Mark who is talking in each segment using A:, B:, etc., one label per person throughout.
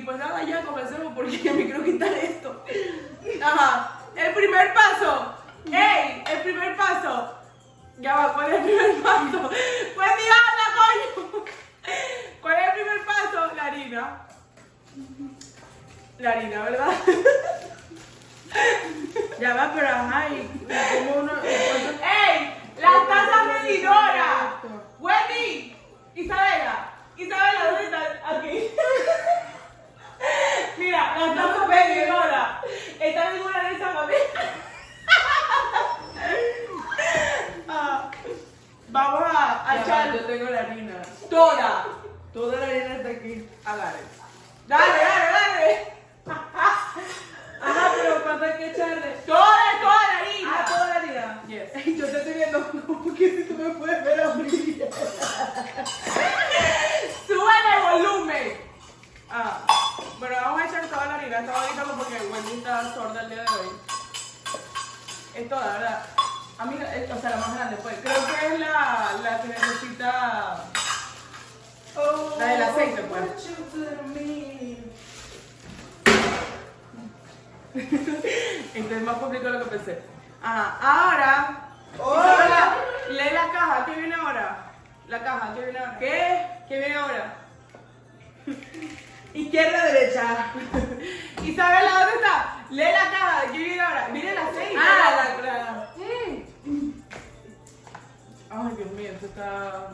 A: pues nada, ya comencemos porque me quiero quitar esto. Ajá. El primer paso. ¡Ey! El primer paso. Ya va, ¿cuál es el primer paso? Pues mi habla, coño. ¿Cuál es el primer paso? La harina. La harina, ¿verdad?
B: Ya va, pero ajá, y como uno...
A: ¡Ey! ¡Las tazas medidoras! ¡Wendy! Isabela, ¿dónde están? Aquí. Mira, las tazas medidoras. Están en una de esas familias. Vamos a echar
B: Yo tengo la harina.
A: toda.
B: Toda la harina está aquí.
A: Agarre. Dale.
B: Ajá, pero ¿cuánto hay que echarle?
A: Toda la harina.
B: Ah, toda la harina.
A: Yes.
B: Yo te estoy viendo como que si tú me puedes ver a mí.
A: Sube el volumen. Bueno, vamos a echar toda la harina. Estaba gritando porque Wendy está sorda el día de hoy. Es toda, ¿verdad? Amiga, o sea, la más grande, pues. Creo que es la que necesita. La del aceite, pues. Esto es más complicado de lo que pensé. Ajá, ahora. Isabela, lee la caja. ¿Qué viene ahora? La caja, ¿qué viene ahora?
B: ¿Qué?
A: ¿Qué viene ahora?
B: Izquierda, derecha.
A: Isabela, ¿dónde está? Lee la caja. ¿Qué viene ahora? Viene el aceite.
B: La...
A: Ay, Dios mío, esto está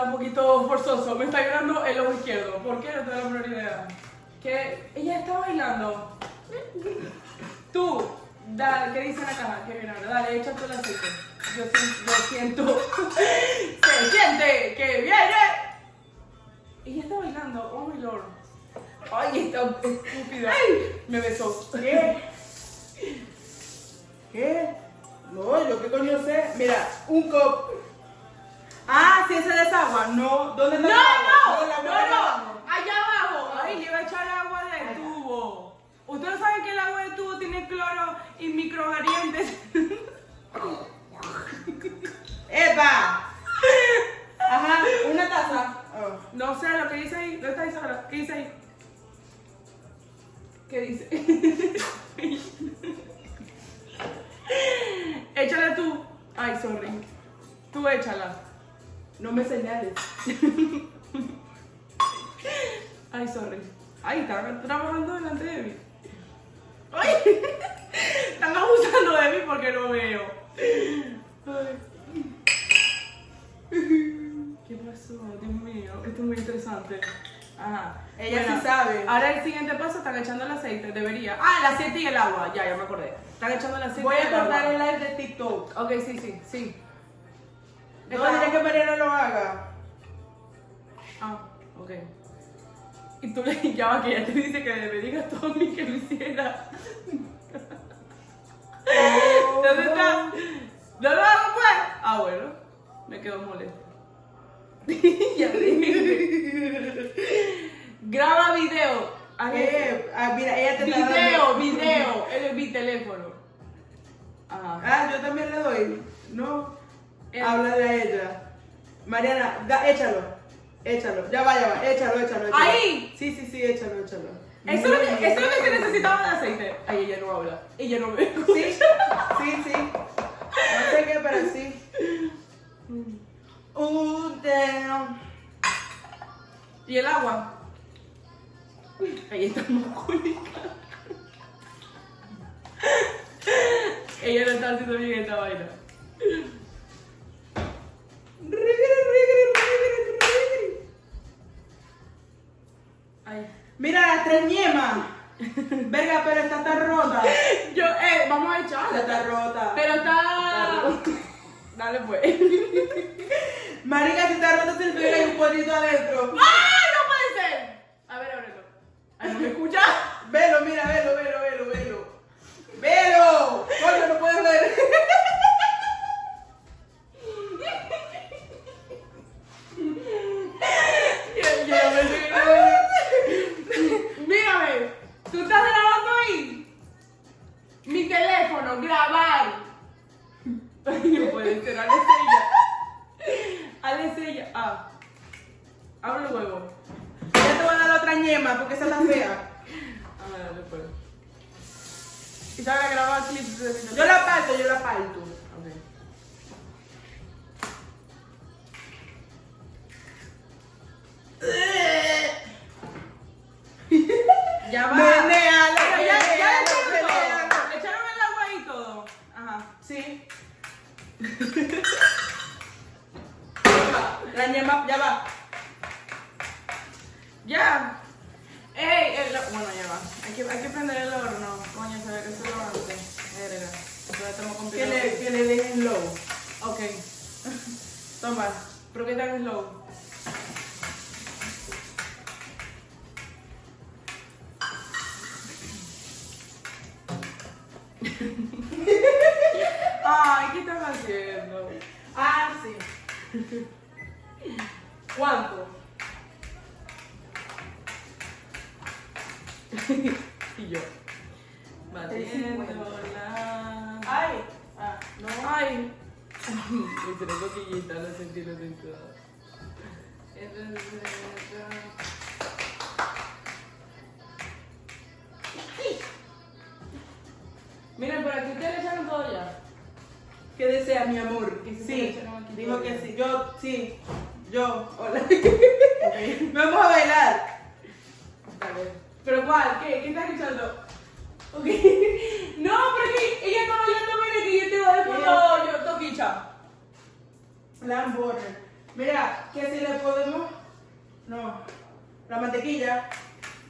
A: un poquito forzoso. Me está llorando el ojo izquierdo. ¿Por qué? No tengo la menor idea. Que ella está bailando. Tú, dale, ¿qué dice la caja? ¿Qué viene ahora? Dale, echa todo el aceite. Yo siento. Se siente que viene. Ella está bailando. Oh, my lord. Ay, esta estúpida. Me besó.
B: ¿Qué? No, yo qué coño sé. Mira, un cop. Ah, si ese desagua. No, ¿dónde está?
A: No. Allá abajo. Ay, le va a echar agua del tubo. Ustedes saben que el agua del tubo tiene cloro y microvariantes.
B: ¡Epa! Ajá, una taza.
A: No sé lo que dice ahí. ¿Dónde está Isabela? ¿Qué dice ahí? ¿Qué dice? Échala tú. Ay, sorry. Tú échala.
B: No me señales.
A: Ay, sorry. Ay, están trabajando delante de mí. Ay, están abusando de mí porque no veo. Ay. ¿Qué pasó? Dios mío, esto es muy interesante. Ajá.
B: Ella
A: Bueno,
B: sí sabe.
A: Ahora el siguiente paso, están echando el aceite, debería. Ah, el aceite y el agua, ya me acordé. Están echando el aceite
B: Voy
A: y
B: a
A: el agua.
B: cortar el live de TikTok.
A: Ok, sí.
B: No diré que Mariana lo haga.
A: Ah, ok. Y tú le ya va que ella te dice que me digas todo a mí que lo hiciera. ¿Dónde está? ¿No lo hago pues? Ah, bueno. Me quedo molesto. Ya dije. Graba video.
B: Mira, ella te está dando.
A: Video. Él es mi teléfono. Ajá.
B: Ah, yo también le doy. No.
A: El-
B: Háblale a ella. Mariana, échalo. Ya va. Échalo.
A: ¡Ahí!
B: Sí, échalo.
A: Eso es lo que se necesitaba de aceite. Ay, ella no habla. Ella no me
B: Sí. No sé qué, pero sí. Damn.
A: ¿Y el agua? Ahí está musculita. Ella no está haciendo bien esta vaina. Ay.
B: Mira la treñema. Verga, pero esta está rota.
A: Vamos a
B: Esta
A: echarla.
B: está rota.
A: Pero está. Dale pues.
B: Marica, si está rota significa que hay un cuadrito adentro.
A: ¡Ah! ¡No puede ser! A ver, ábrelo. Ay, ¿no me escucha?
B: Velo, mira, velo. Velo. Coño, no puedes ver.
A: Mírame, ¿tú estás grabando ahí? Mi teléfono, grabar. Ay, no puede ser, Ale Sella. Ah, hablo luego.
B: Ya te voy a dar la otra ñema porque esa es la fea.
A: A ver, después. ¿Y sabes grabar clips de video?
B: Yo la parto.
A: Ok. Ya va.
B: Menéalo,
A: Pero ya
B: menéalo,
A: le echaron
B: menéalo.
A: todo. Le echaron el agua y todo.
B: Ajá, sí. La ñema, ya va.
A: Ya. Ey, bueno, ya va. Hay que prender el horno. Coño, se ve que esto lo antes. Verga. Eso ya estamos complicado.
B: Que le dejen low.
A: Ok. Toma. ¿Pero qué tal es slow? Ay, ¿qué estás haciendo?
B: Ah, sí.
A: ¿Cuánto? Y yo. Batiéndola.
B: Ay. Ah, no.
A: Ay. Me tiré coquillita, lo sentí. Miren, por aquí ustedes le echaron todo ya.
B: ¿Qué desea, mi amor?
A: ¿Y si se
B: Sí,
A: le echaron aquí
B: dijo
A: todo
B: que
A: ya?
B: sí. Yo, sí. Yo. Hola.
A: Ok.
B: Vamos a bailar.
A: Dale. ¿Pero cuál? ¿Qué estás escuchando? Ok. No, pero que ella está bailando, mire, que yo te voy a después yo toquicha.
B: Lamborghini. Mira, que si le podemos. No. La mantequilla.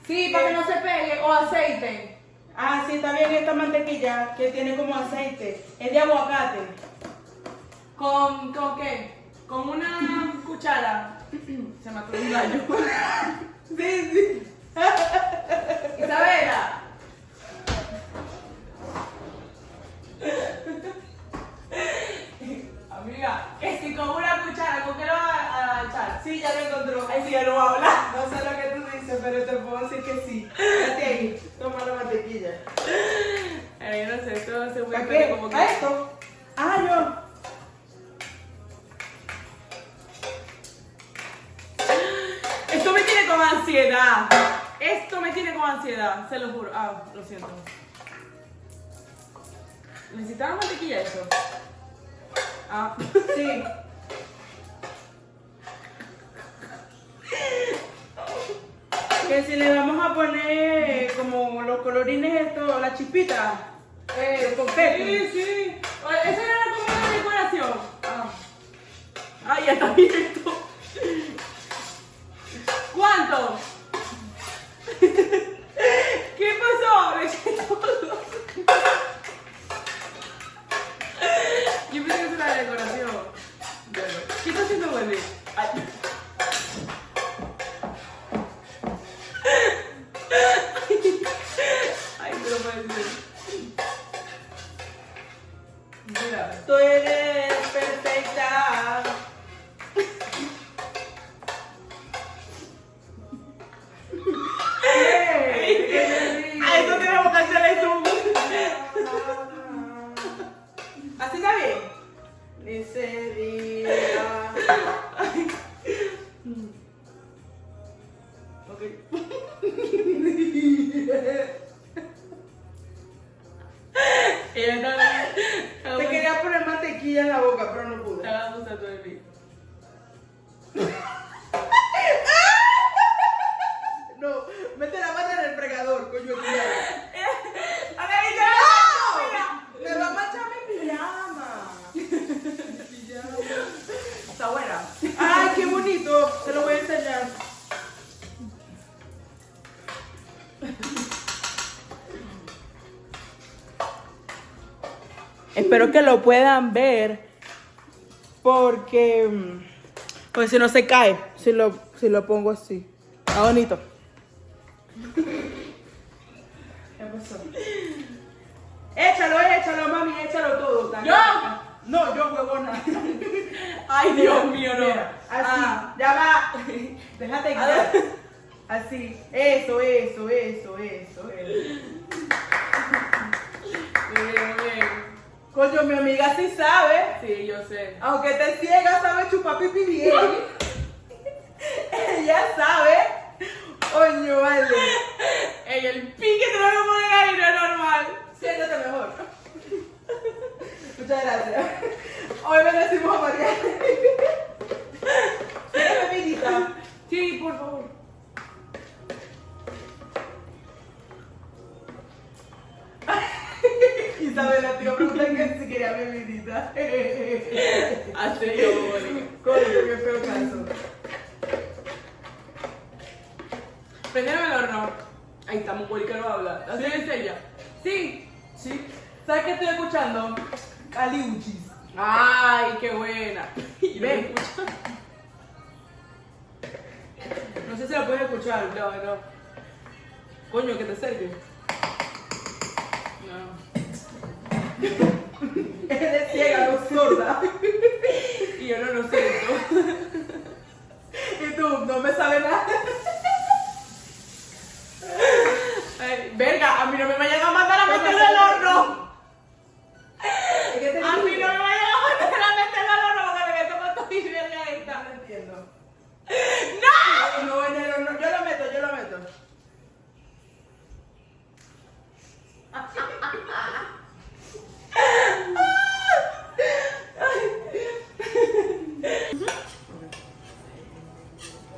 A: Sí, para que no se pegue, o aceite.
B: Ah, sí, está bien esta mantequilla que tiene como aceite. Es de aguacate.
A: ¿Con qué? Con una cuchara. Se mató un gallo.
B: Sí, sí.
A: Isabela. Amiga, que si con una cuchara, ¿con qué lo vas a echar?
B: Sí, ya lo encontró.
A: Ay, sí, ya no va a hablar.
B: No sé lo que tú dices, pero te puedo decir que sí. Quédate ahí. Toma la mantequilla.
A: Yo no sé, esto va a ser muy
B: ¿Para
A: feo,
B: qué?
A: como que...
B: ¿A esto? Ah, yo.
A: Esto me tiene con ansiedad. Esto me tiene con ansiedad, se lo juro. Ah, lo siento. ¿Necesitaba mantequilla eso? Ah.
B: Sí. Que si le vamos a poner como los colorines estos, las chispitas. Confeti.
A: Sí, sí. Esa era como una decoración. Ah. Ay, ya está abierto. ¿Cuánto? ¿Qué pasó? Le eché todo. Yo pensé que era una decoración. Bueno, ¿qué está haciendo Wendy? Ay. Ay, pero puede ser. Mira.
B: Tú eres perfecta.
A: Ay, no tenemos que hacer eso.
B: ¿Así está bien? Dice día.
A: Ok. Ella estaba...
B: Te quería poner mantequilla en la boca, pero no pude.
A: Estaba abusando de mí.
B: No, mete la mano en el fregador, coño. Me va a manchar mi pijama.
A: Está buena.
B: Ay, qué bonito. Te lo voy a enseñar. Espero que lo puedan ver porque pues si no se cae, si lo pongo así. Está bonito. ¿Qué pasó? Échalo, mami, échalo todo.
A: ¿Yo?
B: No, yo, huevona.
A: Ay, Dios mío, no.
B: Mira, así,
A: Ah.
B: ya va. Déjate
A: A ver.
B: guiar. Así, eso.
A: Muy bien, muy bien.
B: Coño, mi amiga sí sabe.
A: Sí, yo sé.
B: Aunque te ciega, sabe chupar pipi bien. Ella sabe. Coño, vale.
A: Ey, el pique te lo voy a poner ahí, no es normal.
B: Siéntate mejor. Muchas gracias. Hoy bendecimos a María. ¿Quieres bebidita?
A: Sí, por favor.
B: Isabela, te iba a preguntar que si quería bebidita.
A: Así yo, Boli.
B: Coño, qué feo caso.
A: Prendieron el horno. Ahí estamos, Boli, que no habla. ¿Así es ella? Sí.
B: Sí. ¿Sabes qué estoy escuchando? Caliuchis.
A: Ay, qué buena. Y no
B: Ven.
A: me escucha.
B: No sé si la puedes escuchar.
A: No, no.
B: Coño, que te acerques.
A: No.
B: Eres ciega, no sorda.
A: Y yo no lo siento.
B: Y tú, no me sabe nada.
A: Ay, verga, a mí no me vayan a mandar a meterlo al horno.
B: Es que te
A: A mí no me vayan a mandar a meterlo al horno porque me meto con todo y verga esta.
B: No entiendo.
A: ¡No!
B: No, yo lo meto, yo lo meto.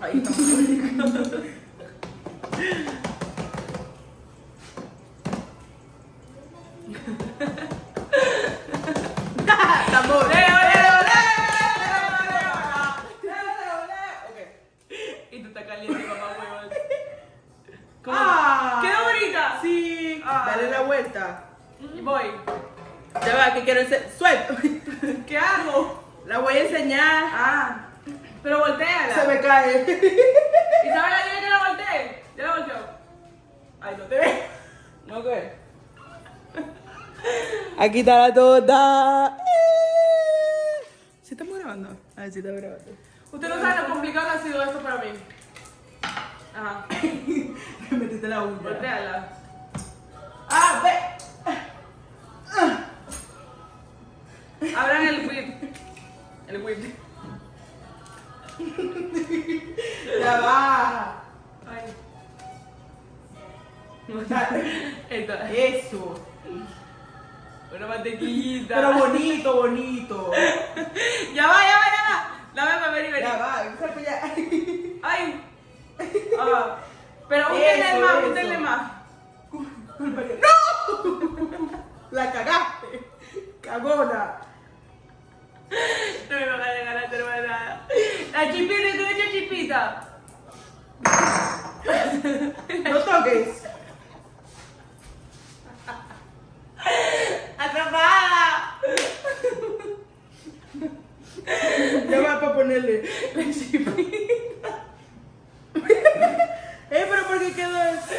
A: Ahí está.
B: Tambor.
A: ¡Leo, Leo,
B: Ok.
A: Y tú estás caliente, mamá, huevón. ¿Cómo?
B: Ah.
A: ¡Quedó bonita!
B: Sí.
A: Ah.
B: Dale la vuelta.
A: Y voy.
B: Ya va, que quiero enseñar. Suelto.
A: ¿Qué hago?
B: La voy a enseñar.
A: Ah, pero volteala.
B: Se me cae.
A: Isabela, dile que la voltee. Ya la volteo. Ay, no te ve.
B: Ok. Aquí está la torta. ¿Sí estamos grabando? A ver si está grabando.
A: Usted no sabe lo complicado que ha sido esto para mí. Ajá.
B: Me metiste la uña.
A: Volteala.
B: Ah, ve.
A: Abran el whip. El whip.
B: Ya va.
A: Ay. Esto.
B: Eso.
A: Una mantequillita.
B: Pero bonito, bonito.
A: Ya va, ya va, ya va. Dame para ver y ver.
B: Ya va, salgo ya.
A: Ay. Ah. Pero
B: Eso,
A: úntenle más,
B: eso.
A: úntenle más.
B: ¡No! La cagaste. Cagona.
A: No me van a llegar a hacer más nada. La chipita, ¿tú echas chipita?
B: No toques.
A: ¡Atrapada!
B: Ya va para ponerle.
A: La chipita.
B: Pero ¿por qué quedó eso?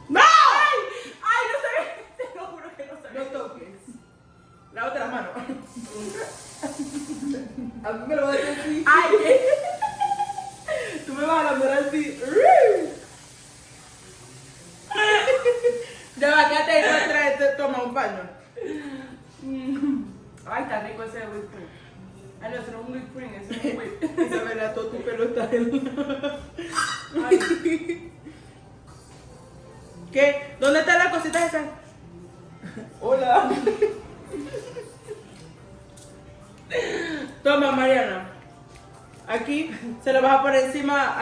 B: ¡No!
A: ¡Ay, no sabía! Te lo juro que no
B: No
A: sabía.
B: toques. Lávate las manos. A mí me lo vas a decir así.
A: ¡Ay!
B: Tú me vas a enamorar así. Ya va, quédate ahí, trae, toma un paño.
A: Ay, está rico ese whipped cream. Ay, no, eso no es un whipped cream, eso es un whip.
B: Isabela, todo tu pelo está en...
A: Ay.
B: ¿Qué? ¿Dónde están las cositas esas? Hola. Toma, Mariana. Aquí se lo vas a poner encima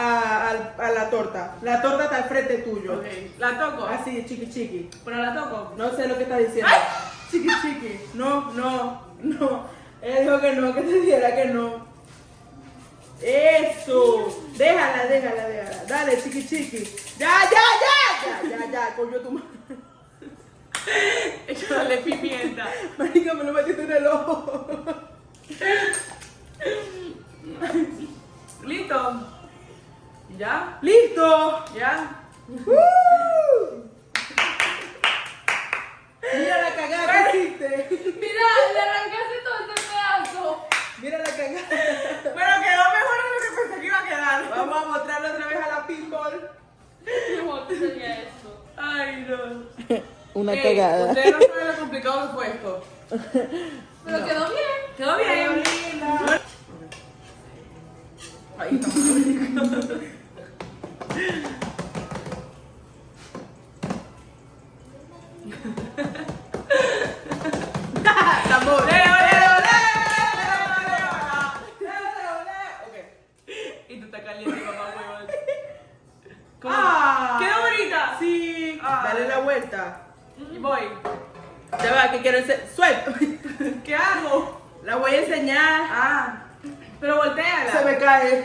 B: a la torta. La torta está al frente tuyo.
A: Ok, ¿la toco?
B: Así, chiqui chiqui.
A: ¿Pero la toco?
B: No sé lo que está diciendo. Chiqui chiqui. No, no, no. Ella dijo que no, que te dijera que no. Eso. Déjala, déjala, déjala. Dale, chiqui chiqui. Ya, coño tu madre.
A: Échale pimienta.
B: Marica, me lo metiste en el ojo.
A: ¿Listo? ¿Ya?
B: ¡Listo!
A: ¿Ya?
B: Mira la cagada que hiciste.
A: Mira, le arrancaste todo este pedazo.
B: Mira la cagada.
A: Pero quedó mejor de lo que pensé que iba a quedar.
B: Vamos a mostrarlo otra vez a la pinball.
A: ¿Cómo sería esto? Ay, no.
B: Una
A: Ey, ustedes no saben lo complicado que fue esto.
C: Pero quedó bien.
A: Quedó bien.
B: linda.
A: Ahí está muy rico.
B: Tambor.
A: Leo, Leo,
B: Ok.
A: Y tú estás caliente, mamá, huevón. ¿Cómo?
B: Ah.
A: ¿Quedó bonita?
B: Sí.
A: Ah.
B: Dale la vuelta.
A: Y voy.
B: Ya va, que quiero hacer. Suelta.
A: ¿Qué hago?
B: La voy a enseñar.
A: Ah, pero volteala.
B: Se me cae.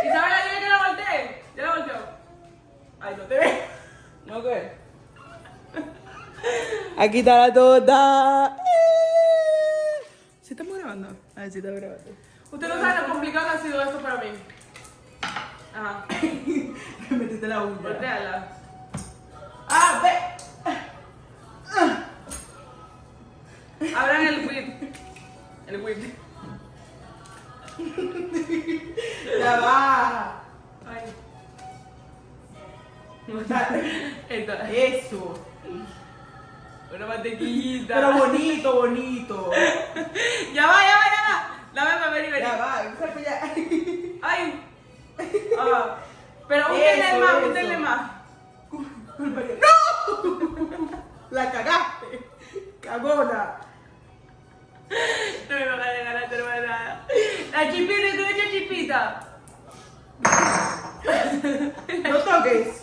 A: Isabela, dile que la voltee. Ya la volteó. Ay, no te ve.
B: Ok. Aquí está la torta. ¿Sí estamos grabando? A ver si estamos grabando.
A: Usted no sabe lo complicado que ha sido esto para mí. Ajá.
B: Me metiste la uña.
A: Volteala.
B: Ah, ve.
A: Abran el whip. El whip.
B: Ya va.
A: Ay. Esto.
B: Eso.
A: Una mantequillita.
B: Pero bonito, bonito.
A: Ya va, ya va, ya va. Dame para ver y ver.
B: Ya va. Saca ya.
A: Ay. Ah. Pero
B: Eso,
A: úntenle más,
B: eso.
A: úntenle más.
B: ¡No! La cagaste. Cagona.
A: No me van a llegar a hacer más nada. La chipita, ¿tú echas chipita?
B: No toques.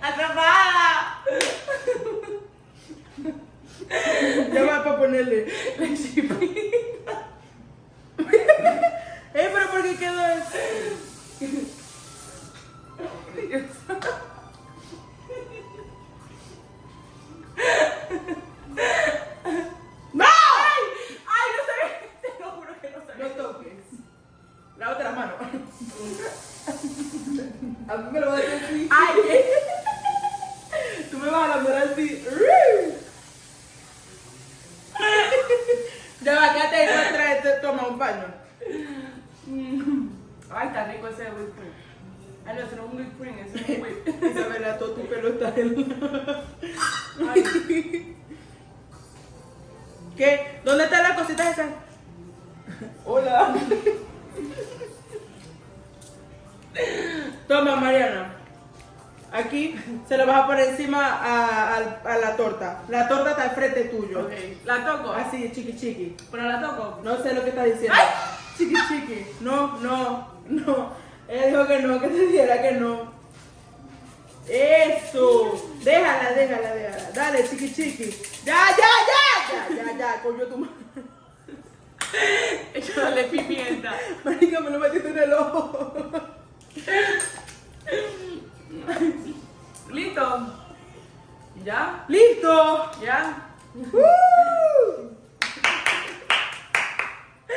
A: ¡Atrapada!
B: Ya va para ponerle.
A: La chipita.
B: Pero ¿por qué quedó eso? ¡No!
A: ¡Ay, no se ve! Te lo juro que no se
B: No
A: ve.
B: toques. Lávate la mano. A mí me lo vas a decir así.
A: ¡Ay!
B: Tú me vas a enamorar así. Ya va, quédate ahí, trae, toma un paño.
A: Ay, está rico ese whipped cream. Ay, no, eso no es un whipped cream, eso es un whip.
B: Isabela, todo tu pelo está en...
A: Ay.
B: ¿Qué? ¿Dónde están las cositas esas? Hola. Toma, Mariana. Aquí se lo vas a poner encima a la torta. La torta está al frente tuyo.
A: Ok, ¿la toco?
B: Así, chiqui chiqui.
A: ¿Pero la toco?
B: No sé lo que está diciendo.
A: ¡Ay!
B: Chiqui chiqui. No, no, no. Ella dijo que no, que te dijera que no. Eso. Déjala, déjala, déjala. Dale, chiqui chiqui. Ya, coño tu madre.
A: Échale pimienta.
B: Marica, me lo metiste en el ojo.
A: ¿Listo? ¿Ya?
B: ¡Listo!
A: ¿Ya?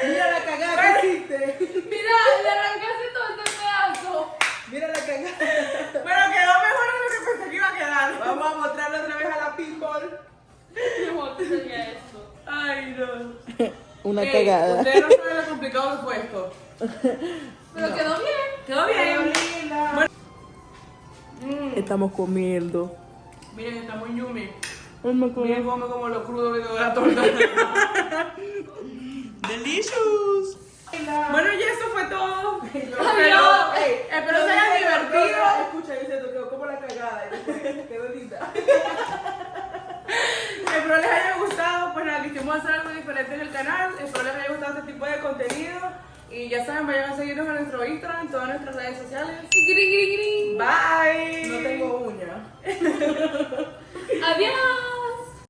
B: Mira la cagada que hiciste.
C: Mira, le arrancaste todo este pedazo.
B: Mira la cagada.
A: Pero quedó mejor de lo que pensé que iba a quedar.
B: Vamos a mostrarle otra vez a la people.
C: ¿Cómo que sería esto?
A: Ay, no.
B: Una
A: Ey,
B: cagada.
A: Ustedes no saben lo complicado que fue esto.
C: Pero quedó bien.
A: Quedó bien.
B: linda.
A: Bueno.
B: Estamos comiendo.
A: Miren, está muy yummy.
B: Ay, me
A: Miren
B: acuerdo.
A: como lo crudo que quedó la torta.
B: Delicious.
A: Bueno, y eso fue todo.
C: Adiós.
A: Espero se hayan divertido.
B: Escucha, dice, quedó como la cagada. Y después quedó linda.
A: Espero les haya gustado. Pues nada, quisimos hacer algo diferente en el canal. Espero les haya gustado este tipo de contenido. Y ya saben, vayan a seguirnos en nuestro Instagram, en todas nuestras redes sociales.
C: Gri, gri, gri.
A: Bye.
B: No tengo uña.
C: Adiós.